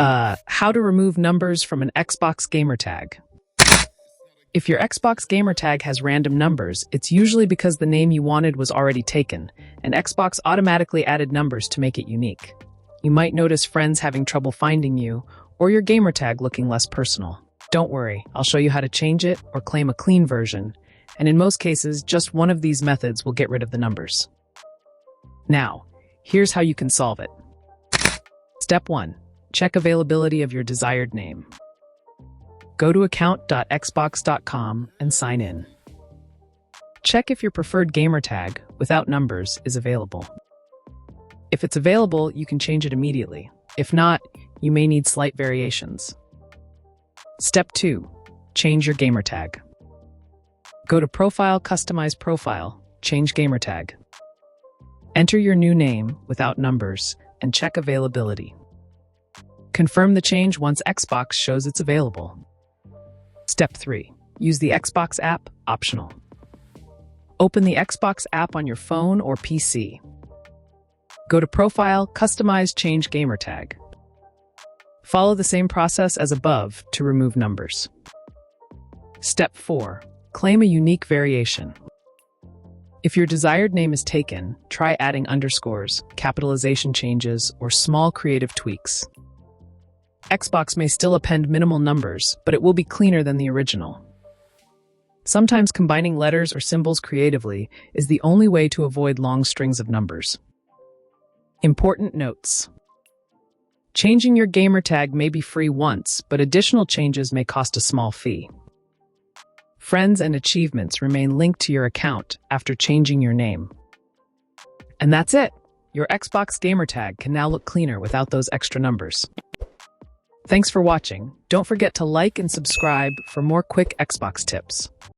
How to remove numbers from an Xbox Gamertag. If your Xbox Gamertag has random numbers, it's usually because the name you wanted was already taken, and Xbox automatically added numbers to make it unique. You might notice friends having trouble finding you, or your Gamertag looking less personal. Don't worry, I'll show you how to change it or claim a clean version, and in most cases, just one of these methods will get rid of the numbers. Now, here's how you can solve it. Step 1. Check availability of your desired name. Go to account.xbox.com and sign in. Check if your preferred Gamertag, without numbers, is available. If it's available, you can change it immediately. If not, you may need slight variations. Step 2. Change your Gamertag. Go to Profile, Customize Profile, Change Gamertag. Enter your new name, without numbers, and check availability. Confirm the change once Xbox shows it's available. Step 3. Use the Xbox app, optional. Open the Xbox app on your phone or PC. Go to Profile, Customize, Change Gamertag. Follow the same process as above to remove numbers. Step 4. Claim a unique variation. If your desired name is taken, try adding underscores, capitalization changes, or small creative tweaks. Xbox may still append minimal numbers, but it will be cleaner than the original. Sometimes combining letters or symbols creatively is the only way to avoid long strings of numbers. Important notes. Changing your Gamertag may be free once, but additional changes may cost a small fee. Friends and achievements remain linked to your account after changing your name. And that's it! Your Xbox Gamertag can now look cleaner without those extra numbers. Thanks for watching. Don't forget to like and subscribe for more quick Xbox tips.